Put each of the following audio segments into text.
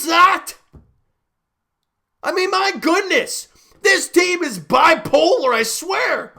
was that? I mean, my goodness. This team is bipolar, I swear.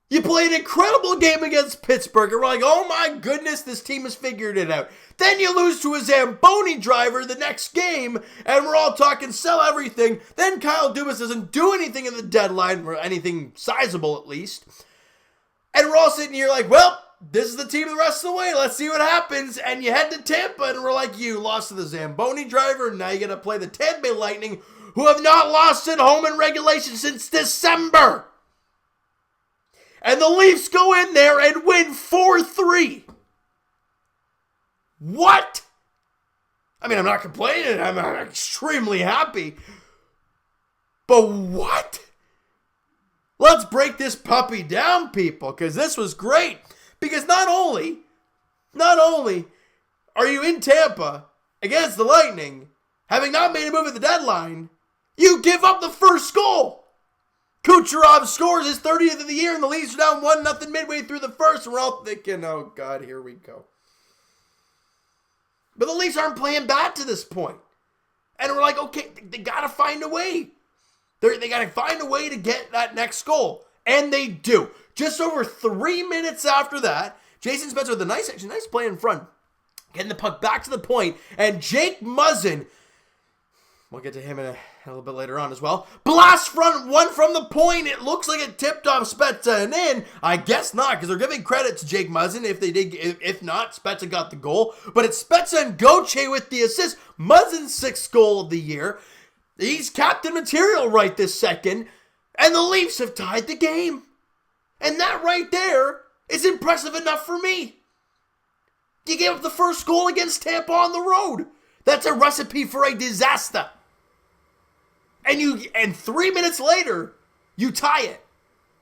You play an incredible game against Pittsburgh, and we're like, oh my goodness, this team has figured it out. Then you lose to a Zamboni driver the next game, and we're all talking sell everything. Then Kyle Dubas doesn't do anything in the deadline, or anything sizable at least. And we're all sitting here like, well, this is the team the rest of the way. Let's see what happens. And you head to Tampa, and we're like, you lost to the Zamboni driver, and now you got to play the Tampa Bay Lightning, who have not lost at home in regulation since December. And the Leafs go in there and win 4-3. What? I mean, I'm not complaining. I'm extremely happy. But what? Let's break this puppy down, people, because this was great. Because not only are you in Tampa against the Lightning, having not made a move at the deadline, you give up the first goal. Kucherov scores his 30th of the year, and the Leafs are down 1-0 midway through the first, and we're all thinking, oh, God, here we go. But the Leafs aren't playing bad to this point. And we're like, okay, they got to find a way. They got to find a way to get that next goal. And they do. Just over 3 minutes after that, Jason Spencer with a nice play in front, getting the puck back to the point, and Jake Muzzin, we'll get to him in a little bit later on as well, blast front one from the point. It looks like it tipped off Spezza and in. I guess not, because they're giving credit to Jake Muzzin. If not, Spezza got the goal. But it's Spezza and Gauthier with the assist. Muzzin's 6th goal of the year. He's captain material right this second. And the Leafs have tied the game. And that right there is impressive enough for me. You gave up the first goal against Tampa on the road. That's a recipe for a disaster. And 3 minutes later, you tie it.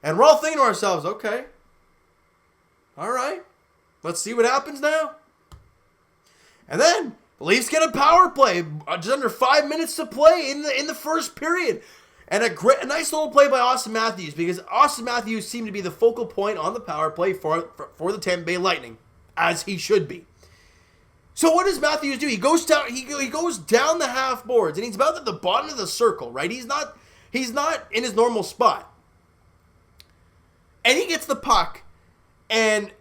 And we're all thinking to ourselves, okay, all right, let's see what happens now. And then the Leafs get a power play, just under 5 minutes to play in the first period. And a nice little play by Austin Matthews, because Austin Matthews seemed to be the focal point on the power play for the Tampa Bay Lightning, as he should be. So what does Matthews do? He goes down. He goes down the half boards, and he's about at the bottom of the circle, right? He's not in his normal spot, and he gets the puck and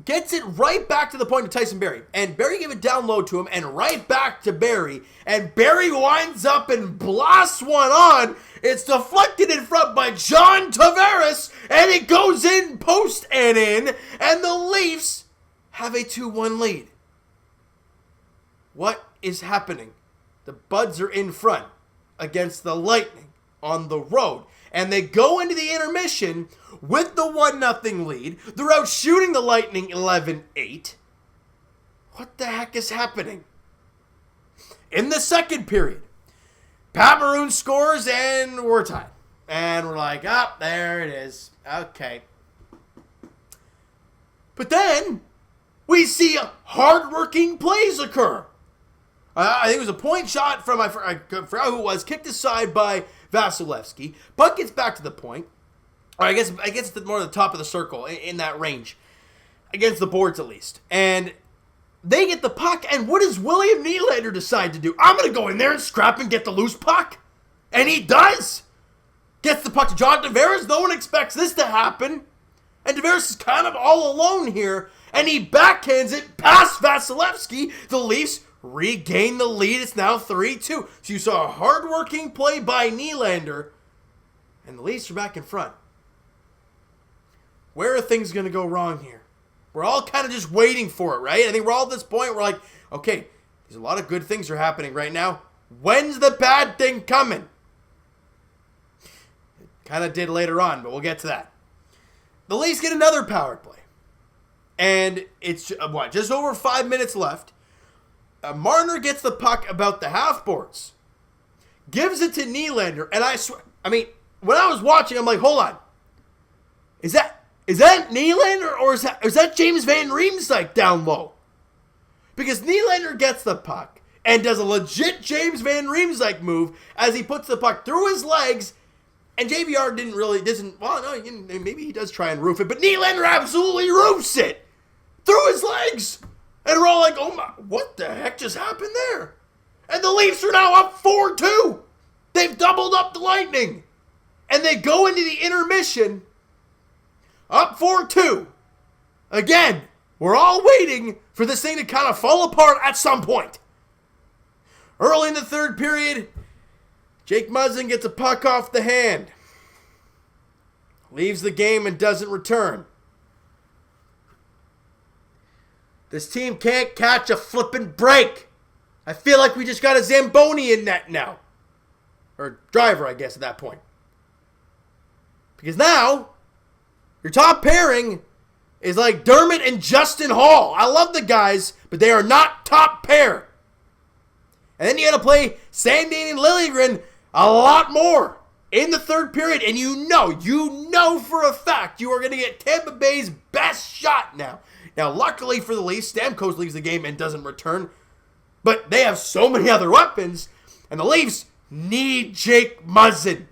gets it right back to the point of Tyson Barrie, and Barrie gave it down low to him, and right back to Barrie, and Barrie winds up and blasts one on. It's deflected in front by John Tavares, and it goes in post and in, and the Leafs have a 2-1 lead. What is happening? The Buds are in front against the Lightning on the road. And they go into the intermission with the 1-0 lead. They're out shooting the Lightning 11-8. What the heck is happening? In the second period, Pat Maroon scores and we're tied. And we're like, there it is. Okay. But then we see hard-working plays occur. I think it was a point shot from, I forgot who it was, kicked aside by Vasilevsky. Puck gets back to the point. Or I guess it's more the top of the circle, in that range. Against the boards, at least. And they get the puck, and what does William Nylander decide to do? I'm going to go in there and scrap and get the loose puck. And he does. Gets the puck to John Tavares. No one expects this to happen. And Tavares is kind of all alone here. And he backhands it past Vasilevsky. The Leafs regain the lead. It's now 3-2. So you saw a hard-working play by Nylander, and the Leafs are back in front. Where are things going to go wrong here? We're all kind of just waiting for it, right? I think we're all at this point, we're like, okay, there's a lot of good things are happening right now. When's the bad thing coming? It kind of did later on, but we'll get to that. The Leafs get another power play. And it's, just over 5 minutes left. Marner gets the puck about the half boards, gives it to Nylander, and I swear, when I was watching, I'm like, hold on, is that Nylander or is that James Van Riemsdyk down low? Because Nylander gets the puck and does a legit James Van Riemsdyk move as he puts the puck through his legs, and JVR maybe he does try and roof it, but Nylander absolutely roofs it through his legs. And we're all like, oh my, what the heck just happened there? And the Leafs are now up 4-2. They've doubled up the Lightning. And they go into the intermission up 4-2. Again, we're all waiting for this thing to kind of fall apart at some point. Early in the third period, Jake Muzzin gets a puck off the hand. Leaves the game and doesn't return. This team can't catch a flippin' break. I feel like we just got a Zamboni in net now. Or driver, I guess, at that point. Because now, your top pairing is like Dermott and Justin Hall. I love the guys, but they are not top pair. And then you got to play Sandin and Liljegren a lot more in the third period. And you know for a fact you are going to get Tampa Bay's best shot now. Now, luckily for the Leafs, Stamkos leaves the game and doesn't return. But they have so many other weapons. And the Leafs need Jake Muzzin.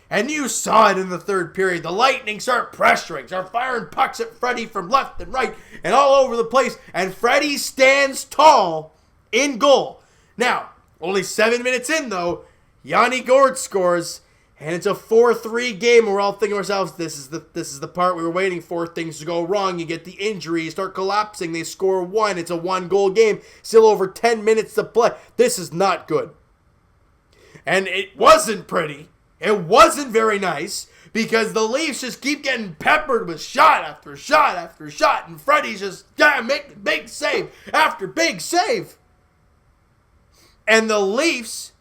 And you saw it in the third period. The Lightning start pressuring, start firing pucks at Freddie from left and right and all over the place. And Freddie stands tall in goal. Now, only 7 minutes in, though, Yanni Gourde scores. And it's a 4-3 game. We're all thinking to ourselves, this is the part we were waiting for. Things to go wrong. You get the injury. You start collapsing. They score one. It's a 1-goal game. Still over 10 minutes to play. This is not good. And it wasn't pretty. It wasn't very nice because the Leafs just keep getting peppered with shot after shot after shot. And Freddie's just making big save after big save. And the Leafs,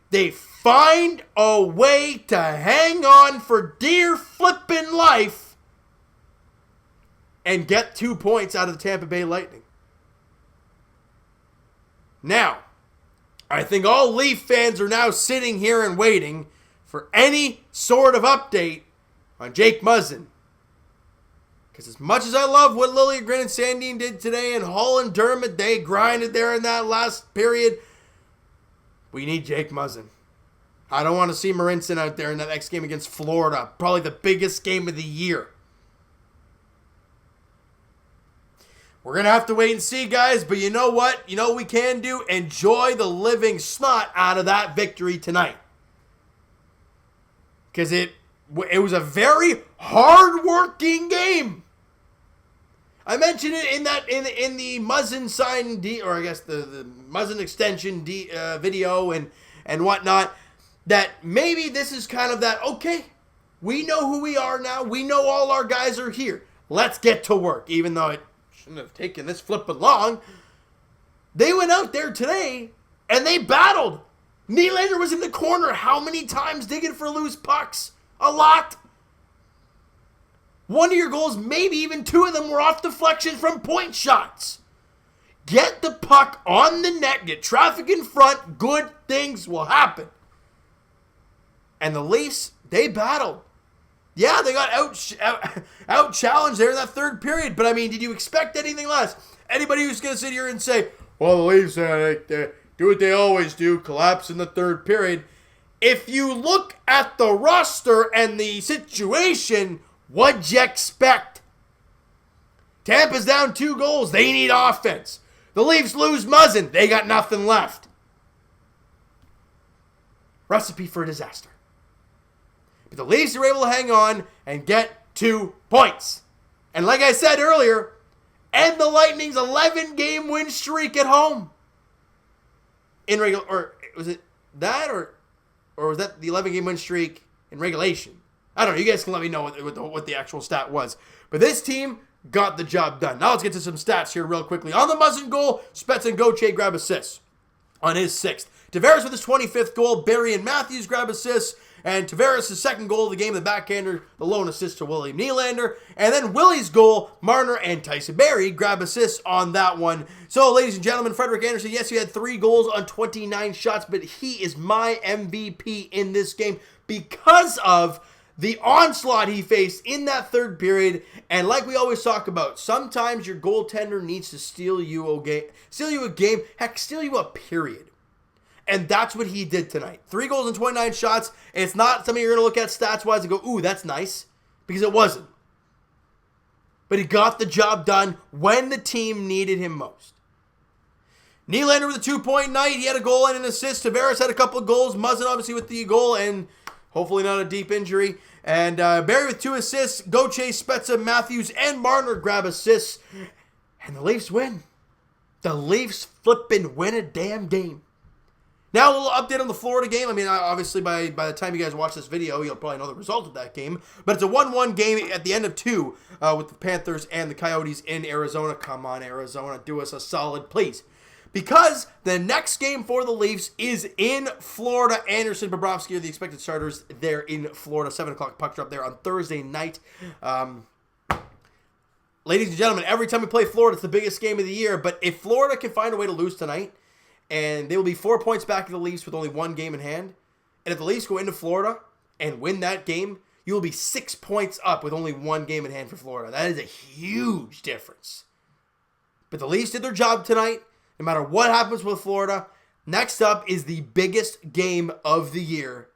they find a way to hang on for dear flippin' life and get 2 points out of the Tampa Bay Lightning. Now, I think all Leaf fans are now sitting here and waiting for any sort of update on Jake Muzzin. Because as much as I love what Liljegren and Sandin did today and Hall and Dermott, they grinded there in that last period, we need Jake Muzzin. I don't want to see Marinson out there in that next game against Florida. Probably the biggest game of the year. We're going to have to wait and see, guys. But you know what? You know what we can do? Enjoy the living snot out of that victory tonight. Because it was a very hard-working game. I mentioned it in the Muzzin sign, or I guess the Muzzin extension video and whatnot, that maybe this is kind of that, okay, we know who we are now. We know all our guys are here. Let's get to work, even though it shouldn't have taken this flippin' long. They went out there today, and they battled. Nylander was in the corner how many times digging for loose pucks? A lot. One of your goals, maybe even two of them, were off deflections from point shots. Get the puck on the net, get traffic in front, good things will happen. And the Leafs, they battled. Yeah, they got out-challenged there in that third period, but I mean, did you expect anything less? Anybody who's going to sit here and say, well, the Leafs, they do what they always do, collapse in the third period. If you look at the roster and the situation, what'd you expect? Tampa's down 2 goals. They need offense. The Leafs lose Muzzin. They got nothing left. Recipe for disaster. But the Leafs are able to hang on and get 2 points. And like I said earlier, end the Lightning's 11-game win streak at home. In regular, or was it that, or was that the 11-game win streak in regulation? I don't know. You guys can let me know what the actual stat was. But this team got the job done. Now let's get to some stats here real quickly. On the Muzzin goal, Spets and Gauthier grab assists on his 6th. Tavares with his 25th goal. Barry and Matthews grab assists. And Tavares' second goal of the game, the backhander, the lone assist to Willie Nylander. And then Willie's goal, Marner and Tyson Barrie grab assists on that one. So, ladies and gentlemen, Frederik Andersen, yes, he had 3 goals on 29 shots, but he is my MVP in this game because of the onslaught he faced in that third period. And like we always talk about, sometimes your goaltender needs to steal you a game, heck, steal you a period. And that's what he did tonight. 3 goals and 29 shots. And it's not something you're going to look at stats-wise and go, ooh, that's nice. Because it wasn't. But he got the job done when the team needed him most. Nylander with a 2-point night. He had a goal and an assist. Tavares had a couple of goals. Muzzin obviously with the goal and hopefully not a deep injury. And Barry with 2 assists. Gauthier, Spezza, Matthews, and Marner grab assists. And the Leafs win. The Leafs flipping win a damn game. Now a little update on the Florida game. I mean, obviously by the time you guys watch this video, you'll probably know the result of that game. But it's a 1-1 game at the end of 2 with the Panthers and the Coyotes in Arizona. Come on, Arizona, do us a solid, please. Because the next game for the Leafs is in Florida. Anderson, Bobrovsky are the expected starters there in Florida. 7 o'clock puck drop there on Thursday night. Ladies and gentlemen, every time we play Florida, it's the biggest game of the year. But if Florida can find a way to lose tonight, and they will be 4 points back of the Leafs with only 1 game in hand. And if the Leafs go into Florida and win that game, you will be 6 points up with only 1 game in hand for Florida. That is a huge difference. But the Leafs did their job tonight, no matter what happens with Florida. Next up is the biggest game of the year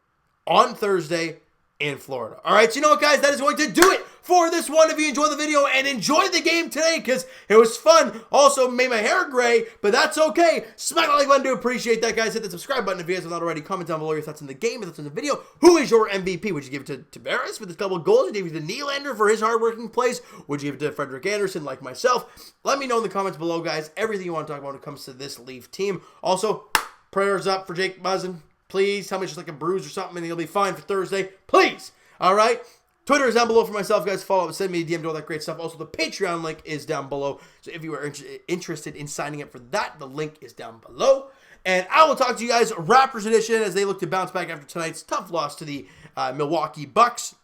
on Thursday in Florida. All right, so you know what, guys? That is going to do it for this one. If you enjoyed the video and enjoyed the game today, because it was fun. Also made my hair gray, but that's okay. Smack the like button. Do appreciate that, guys. Hit the subscribe button if you guys have not already. Comment down below your thoughts on the game, your thoughts on the video. Who is your MVP? Would you give it to Tavares with his double goals? Would you give it to Nylander for his hardworking plays? Would you give it to Frederik Andersen like myself? Let me know in the comments below, guys. Everything you want to talk about when it comes to this Leaf team. Also, prayers up for Jake Muzzin. Please tell me it's just like a bruise or something and he'll be fine for Thursday. Please. All right. Twitter is down below for myself, guys. Follow up, send me a DM, do all that great stuff. Also, the Patreon link is down below. So if you are interested in signing up for that, the link is down below. And I will talk to you guys Raptors edition as they look to bounce back after tonight's tough loss to the Milwaukee Bucks,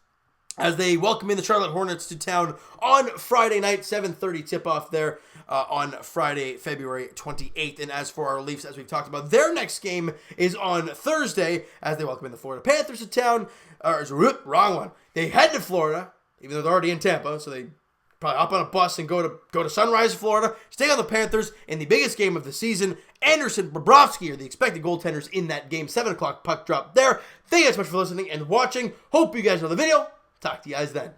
as they welcome in the Charlotte Hornets to town on Friday night, 7:30 tip-off there on Friday, February 28th. And as for our Leafs, as we've talked about, their next game is on Thursday as they welcome in the Florida Panthers to town. Wrong one. They head to Florida, even though they're already in Tampa, so they probably hop on a bus and go to Sunrise, Florida, stay on the Panthers in the biggest game of the season. Anderson, Bobrovsky are the expected goaltenders in that game. 7 o'clock puck drop there. Thank you guys so much for listening and watching. Hope you guys know the video. Talk to you guys then.